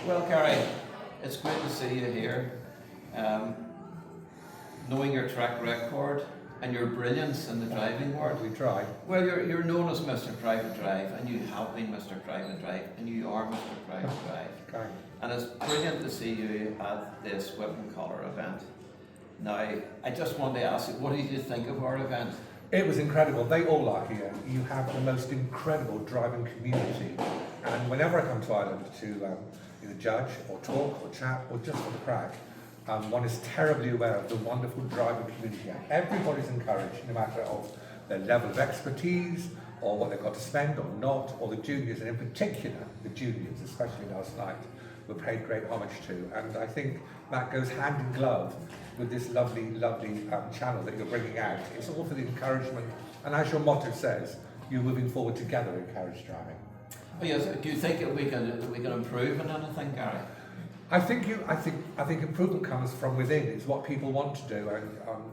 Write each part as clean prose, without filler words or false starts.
Well, Gary, it's great to see you here. Um, Knowing your track record and your brilliance in the driving world. We try. Well, you're known as Mr. Private Drive, and you have been Mr. Private Drive, and you are Mr. Private Drive. Kind. And it's brilliant to see you at this Whip and Collar event. Now, I just want to ask you, what did you think of our event? It was incredible. They all are here. You have the most incredible driving community. And whenever I come to Ireland to either judge or talk or chat or just for the crack, one is terribly aware of the wonderful driving community. And everybody's encouraged, no matter of their level of expertise or what they've got to spend or not, or the juniors, and in particular the juniors, especially last night, were paid great homage to. And I think that goes hand in glove with this lovely, lovely channel that you're bringing out. It's all for the encouragement, and as your motto says, you're moving forward together, encourage driving. Oh, yes. Do you think that we can improve in anything, Gary? I think improvement comes from within. It's what people want to do, and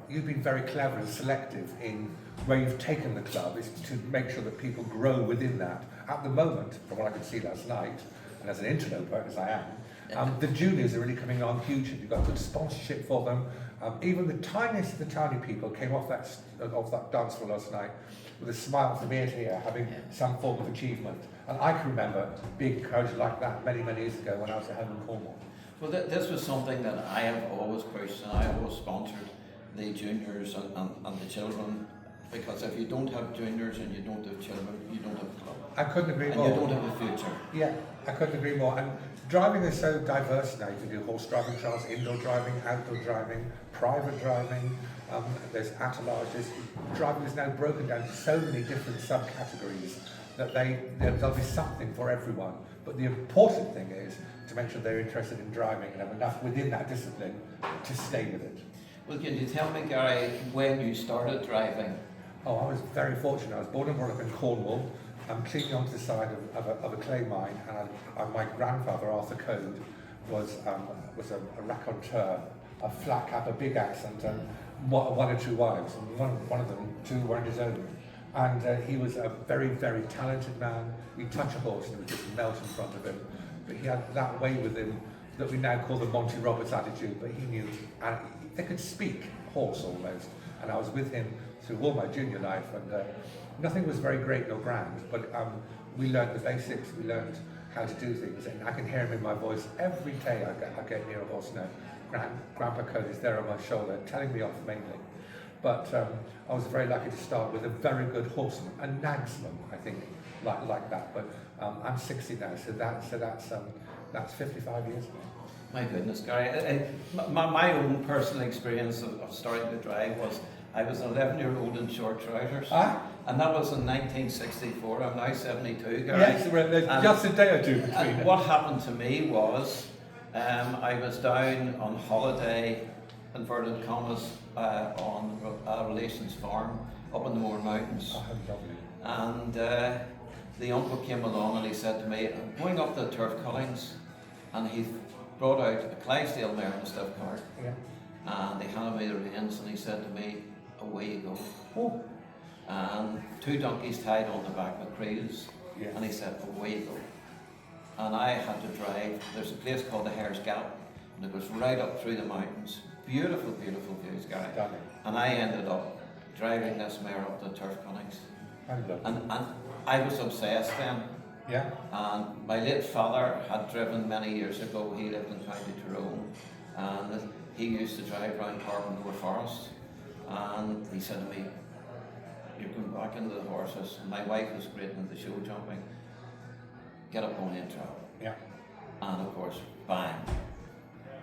you've been very clever and selective in where you've taken the club, is to make sure that people grow within that. At the moment, from what I could see last night, and as an interloper as I am, the juniors are really coming on hugely. You've got good sponsorship for them. Even the tiniest of the tiny people came off that dance floor last night with a smile from ear to ear, having some form of achievement. And I can remember being encouraged like that many, many years ago when I was at home in Cornwall. Well, this was something that I have always pushed, and I have always sponsored the juniors and the children, because if you don't have juniors and you don't have children, you don't have a club. I couldn't agree more. And you don't have a future. Yeah, I couldn't agree more. And driving is so diverse now. You can do horse driving trials, indoor driving, outdoor driving, private driving. There's attelage. Driving is now broken down to so many different subcategories that there'll be something for everyone. But the important thing is to make sure they're interested in driving and have enough within that discipline to stay with it. Well, can you tell me, Gary, when you started driving? Oh, I was very fortunate. I was born and brought up in Cornwall. I'm clinging onto the side of a clay mine, and my grandfather, Arthur Code, was a raconteur, a flat cap, a big accent, and one or two wives, and one of them, two weren't his own. And he was a very, very talented man. He'd touch a horse and it would just melt in front of him. But he had that way with him that we now call the Monty Roberts attitude, but he knew, and they could speak horse almost. And I was with him through all my junior life, and nothing was very great nor grand, but we learned the basics, we learned how to do things, and I can hear him in my voice every day I get near a horse now. Grandpa Code is there on my shoulder, telling me off mainly. But I was very lucky to start with a very good horseman, a nagsman, I think, like that. But I'm 60 now, so that's 55 years ago. My goodness, Gary. My own personal experience of starting to drive was I was an 11-year-old in short trousers. And that was in 1964. I'm now 72, Gary. Yes, we're just a day or two between. And what happened to me was I was down on holiday, inverted commas, on a relations farm up in the Moor Mountains. Oh, how lovely. And the uncle came along and he said to me, I'm going up the turf cuttings, and he brought out a Clydesdale mare and a stiff cart. Yeah. And he handed me the reins and he said to me, away you go. Oh. And two donkeys tied on the back with creels. Yeah. And he said, away you go. And I had to drive, there's a place called the Hare's Gap, and it goes right up through the mountains. Beautiful, beautiful views, Gary. Stunning. And I ended up driving this mare up the turf cuttings. I love it. And I was obsessed then. Yeah. And my late father had driven many years ago. He lived in County Tyrone, and he used to drive around Carbondale Forest. And he said to me, you're going back into the horses. And my wife was great into the show jumping. Get up on in travel. Yeah. And of course, bang,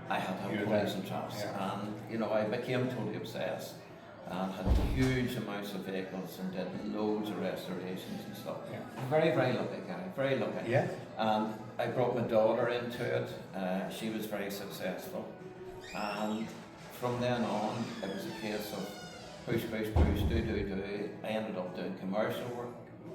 I had to have You're ponies there. and traps. Yeah. And you know, I became totally obsessed and had huge amounts of vehicles and did loads of restorations and stuff. Yeah. Very, very lucky guy, very lucky. Yeah. And I brought my daughter into it. She was very successful. And from then on, it was a case of push, push, push, do. I ended up doing commercial work.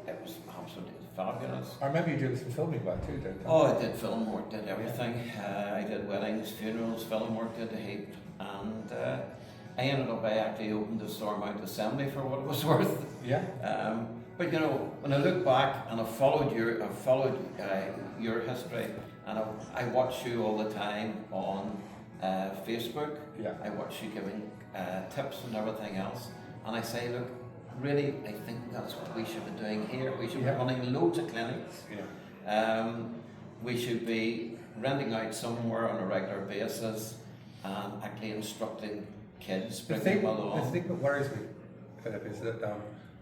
It was absolutely fabulous. I remember you doing some filming work too, don't you? Oh, I did film work, did everything. I did weddings, funerals, film work, did a heap. And I ended up, I actually opened the Stormount Assembly for what it was worth. Yeah. But you know, when I look back and I've followed your history, and I watch you all the time on Facebook. Yeah. I watch you giving tips and everything else, and I say, look, really, I think that's what we should be doing here. We should be running loads of clinics. Yeah. We should be renting out somewhere on a regular basis and actually instructing kids, The bringing thing, them along. the thing that worries me, Philip, is that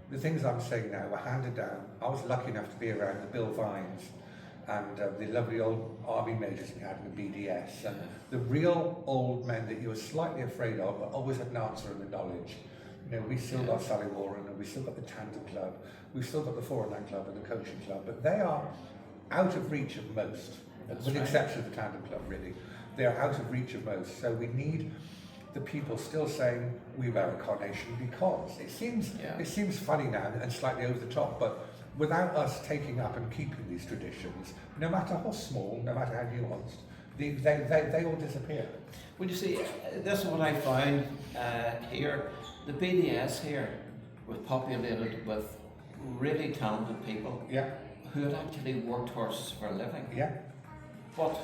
the things I'm saying now were handed down. I was lucky enough to be around the Bill Vines and the lovely old army majors we had in the BDS, and the real old men that you were slightly afraid of, but always had an answer and the knowledge. You know, we still got Sally Warren, and we still got the Tandem Club, we've still got the 409 Club and the Coaching Club, but they are out of reach of most, with the exception of the Tandem Club, really. They are out of reach of most, so we need the people still saying we wear a carnation because it seems funny now and slightly over the top, but without us taking up and keeping these traditions, no matter how small, no matter how nuanced, they all disappear. Well, you see, this is what I found here. The BDS here was populated with really talented people who had actually worked horses for a living. Yeah. But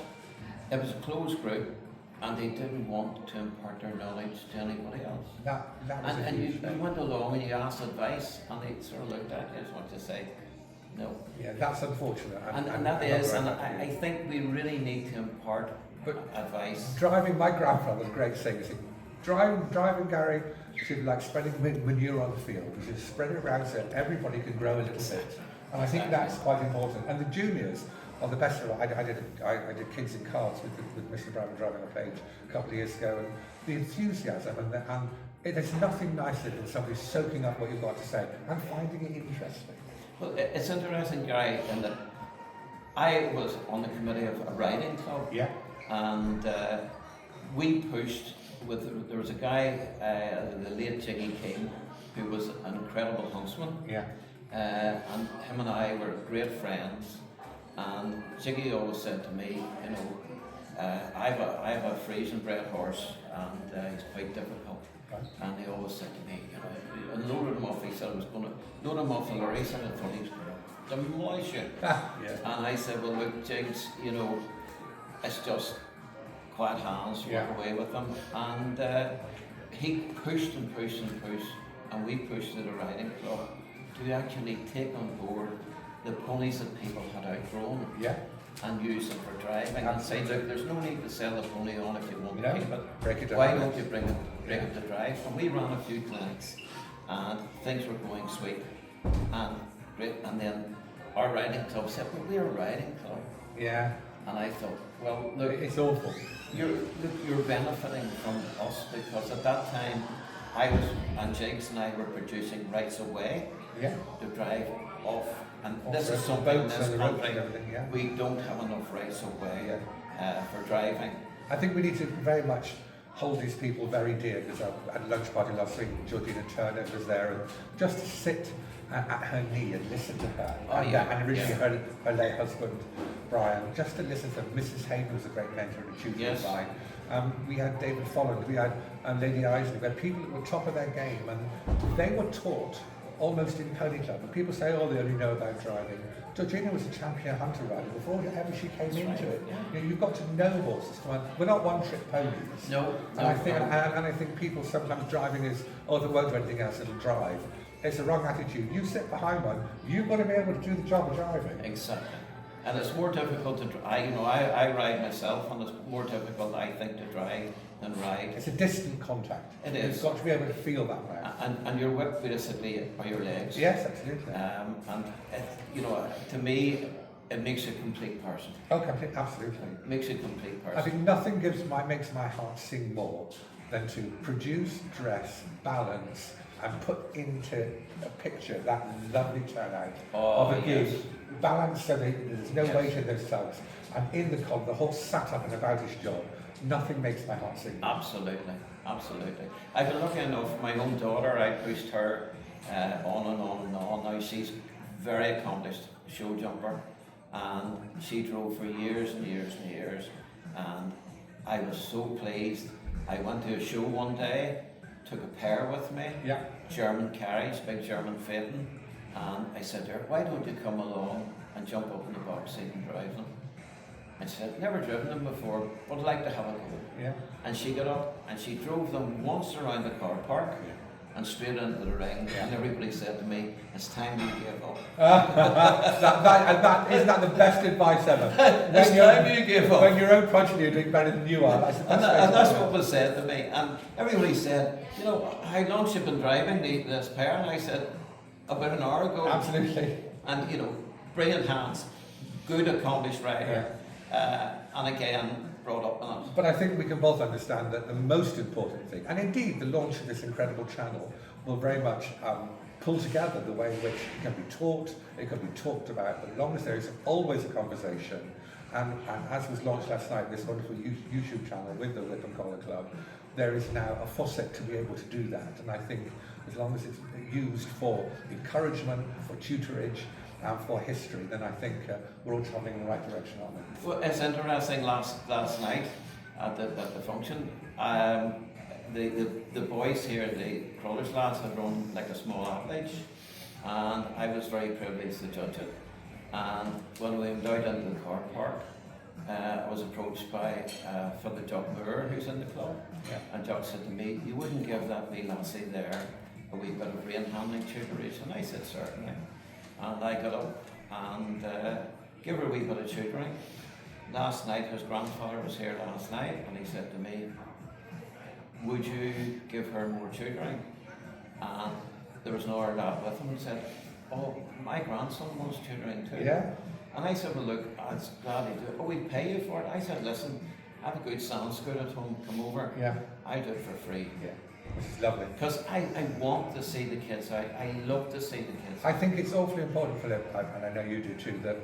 it was a closed group, and they didn't want to impart their knowledge to anybody else. That was and you went along and you asked advice, and they sort of looked at you as what to say, no. Yeah, that's unfortunate. And that is, and I think we really need to impart advice. Driving, my grandfather's great saying is, driving, Gary, should be like spreading manure on the field. We should spread it around so everybody can grow a little bit. And I think that's quite important. And the juniors are the best of it. I did kids in cars with Mr. Brown driving a page a couple of years ago, and the enthusiasm and there's nothing nicer than somebody soaking up what you've got to say and finding it interesting. Well, it's interesting, Gary, in that I was on the committee of a riding club. Yeah. And we pushed there was a guy, the late Jiggy King, who was an incredible huntsman. Yeah. And him and I were great friends. And Jiggy always said to me, you know, I have a Frisian bred horse, and he's quite difficult. Right. And he always said to me, you know, and loaded him off. He said I was going to load him off the lorry. He said I thought he was going to demolish it. Yeah. And I said, well, look, Jigs, you know, it's just quiet hands, walk away with them. And he pushed and pushed and pushed, and we pushed at a riding club to actually take on board the ponies that people had outgrown and use them for driving. And say, look, there's no need to sell the pony on if you want to keep it. Break it down. Why don't you bring it to drive? And we ran a few clinics, and things were going sweet and great. And then our riding club said, well, we're a riding club. Yeah. And I thought, well, look, it's awful. You're benefiting from us, because at that time I was, and Jigs and I were producing rights away to drive off. And this is something in this country, we don't have enough rights away for driving. I think we need to very much hold these people very dear, because at a lunch party last week, Georgina Turner was there, and just to sit at her knee and listen to her, and originally her late husband, Brian, just to listen to Mrs. Hayden was a great mentor and a tutor of mine. We had David Folland, we had Lady Isley, we had people that were top of their game, and they were taught almost in pony club. And people say, oh, they only know about driving. Georgina was a champion hunter rider before ever she came into it. You know, you've got to know horses. We're not one-trick ponies. No. And I think people sometimes driving is, oh, they won't do anything else, it'll drive. It's the wrong attitude. You sit behind one, you've got to be able to do the job of driving. Exactly. And it's more difficult to drive. I ride myself, and it's more difficult, I think, to drive than ride. It's a distant contact. It is. You've got to be able to feel that way. And your whip basically are your legs. Yes, absolutely. And you know, to me, it makes you a complete person. Oh, absolutely. It makes you a complete person. I think nothing makes my heart sing more than to produce, dress, balance, and put into a picture that lovely turnout of a gig, balanced so that there's no weight in those tugs, and in the collar, the horse sat up and about his job. Nothing makes my heart sing. Absolutely, absolutely. I've been lucky enough, my own daughter, I pushed her on and on and on. Now she's very accomplished show jumper, and she drove for years and years and years, and I was so pleased. I went to a show one day, took a pair with me, German carriage, big German phaeton, And I said to her, why don't you come along and jump up in the box seat and drive them? I said, never driven them before, but I'd like to have a go. Yeah. And she got up and she drove them once around the car park and straight into the ring. Yeah. And everybody said to me, it's time you gave up. Isn't that the best advice ever? It's time you gave up. When your own progeny are doing better than you are, that's the best way And that's to do it. what was said to me. And everybody said, you know, how long have you been driving this pair? And I said, about an hour ago. Absolutely. And, you know, brilliant hands, good accomplished rider. And again, brought up on it. But I think we can both understand that the most important thing, and indeed the launch of this incredible channel, will very much pull together the way in which it can be taught, it can be talked about, as long as there is always a conversation. And as was launched last night, this wonderful YouTube channel with the Whip and Collar Club, there is now a faucet to be able to do that. And I think as long as it's used for encouragement, for tutorage, and for history, then I think we're all travelling in the right direction, aren't we? Well, it's interesting. Last night at the function, the boys here, the Crawlers lads, had run like a small athlete, and I was very privileged to judge it. And when we went out into the car park, I was approached by Philip Titterington, who's in the club, and Jock said to me, "You wouldn't give that wee lassie there a wee bit of brain handling tutorage?" And I said, "Certainly." And I got up and gave her a wee bit of tutoring. Last night, his grandfather was here last night, and he said to me, "Would you give her more tutoring?" And there was another lad with him and said, "Oh, my grandson wants tutoring too." Yeah. And I said, "Well, look, I'd gladly do it." "Oh, we pay you for it." I said, "Listen, I have a good sound school at home, come over. Yeah. I do it for free." Yeah. Which is lovely. Because I want to see the kids out. I love to see the kids. I think it's awfully important, Philip, and I know you do too, that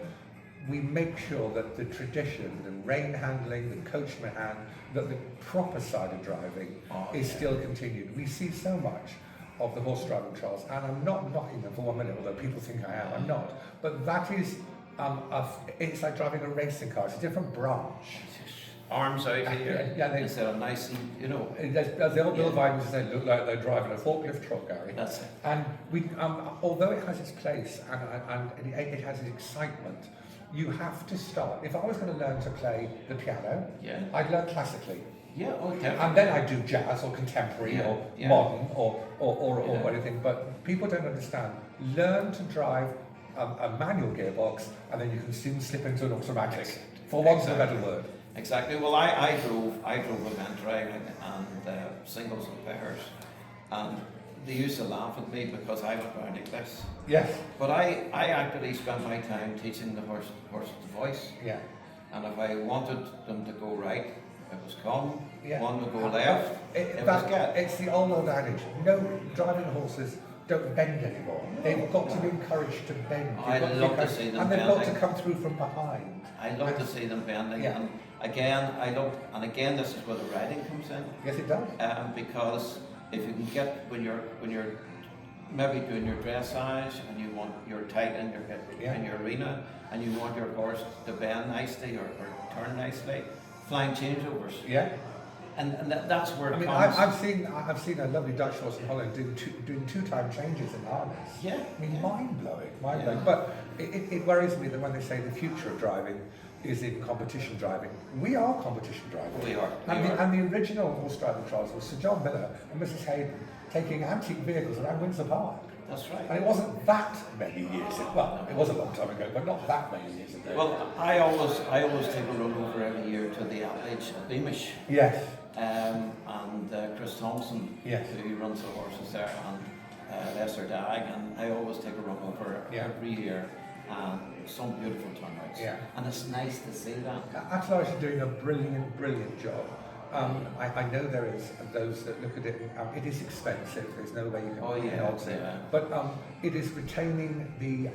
we make sure that the tradition, the rein handling, the coach in hand, that the proper side of driving is still continued. We see so much of the horse driving trials, and I'm not knocking them for 1 minute, although people think I am. I'm not. But that is, it's like driving a racing car. It's a different branch. Arms out here. Yeah, they, instead of nice and, you know. As the old Bill Vine used to say, look like they're driving a forklift truck, Gary. That's it. And we, although it has its place and it has its excitement, you have to start. If I was going to learn to play the piano, I'd learn classically. Yeah, okay. And then I do jazz or contemporary or modern or anything. But people don't understand. Learn to drive a manual gearbox, and then you can soon slip into an automatic. For want of a better word. Exactly. Well, I drove event driving and singles and pairs, and they used to laugh at me because I went around like this. Yes. But I actually spent my time teaching the horse the voice. Yeah. And if I wanted them to go right, it was come. Yeah. One would go left. It was get. It's the old adage. No, driving horses don't bend anymore. They've got to be encouraged to bend. I love to see them bending. And they've got to come through from behind. I love to see them bending. Yeah. And again, this is where the riding comes in. Yes, it does. Because if you can get when you're maybe doing your dressage and you want you're tight in your arena and you want your horse to bend nicely or turn nicely, flying changeovers. Yeah. And that's where it comes. I've seen a lovely Dutch horse in Holland doing two-time changes in harness. Yeah. I mean, mind-blowing. But it worries me that when they say the future of driving is in competition driving. We are competition driving. We are. And the original horse driving trials was Sir John Miller and Mrs. Hayden taking antique vehicles around Windsor Park. That's right. And it wasn't that many years ago. Well, it was a long time ago, but not that many years ago. Well, I always take a run over every year to the athletes at Beamish. Yes. And Chris Thompson, yes, who runs the horses there, and Lester Dag, and I always take a run over every year. Some beautiful turnouts. Yeah. And it's nice to see that. Atlas are doing a brilliant job. I know there is those that look at it, it is expensive, there's no way you can odds it. But it is retaining the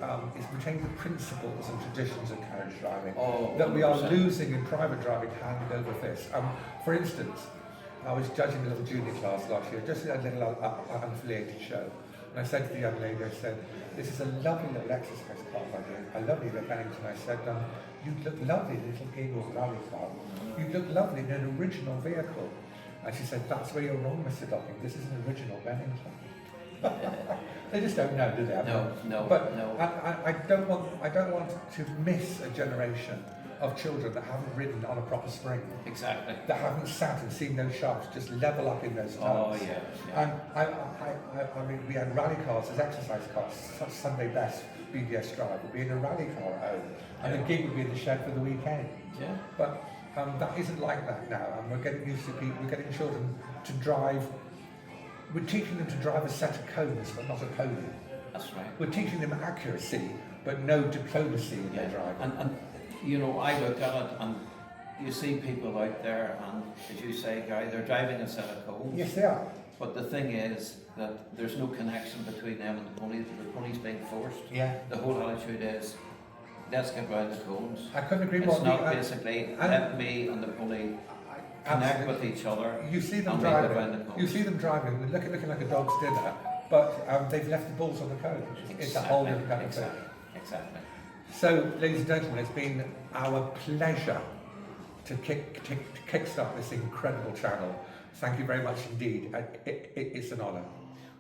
principles and traditions of carriage driving that we are losing in private driving hand over fist. For instance, I was judging a little junior class last year, just a little unaffiliated show. And I said to the young lady, I said, "This is a lovely little exercise class I did. I love you at Bennington." I said, "You look lovely, little Eagles rally car. You look lovely in an original vehicle." And she said, "That's where you're wrong, Mr. Docking. This is an original Bennington." They just don't know, do they? No, But no. I don't want to miss a generation of children that haven't ridden on a proper spring, Exactly. that haven't sat and seen those shafts just level up in those Oh, turns. yeah. And I mean, we had rally cars as exercise cars. Such Sunday best BDS drive would be in a rally car at home, and the gig would be in the shed for the weekend. Yeah. But that isn't like that now, and we're getting used to people. We're getting children to drive. We're teaching them to drive a set of cones, but not a pony. That's right. We're teaching them accuracy, but no diplomacy in their Yeah. driving. And you know, I look at it and you see people out there, and as you say, Gary, they're driving a set of cones. Yes, they are. But the thing is that there's no connection between them and the pony. The pony's being forced. Yeah. The whole attitude is, let's get round the cones. I couldn't agree more. It's not basically let me and the pony connect with each other. You see them and we go round the driving. cones. You see them driving, looking like a dog's dinner, but they've left the balls on the cone. It's a whole different kind of thing. Exactly. So, ladies and gentlemen, it's been our pleasure to kickstart this incredible channel. Thank you very much indeed. It's an honour.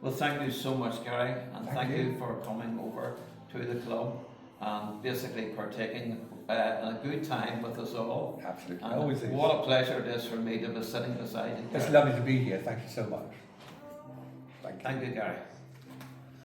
Well, thank you so much, Gary, and Thank thank you. you for coming over to the club and basically partaking in a good time with us all. Absolutely. And Always is. what a pleasure it is for me to be sitting beside you. It's Gary. lovely to be here. Thank you so much. Thank you. Thank you, Gary.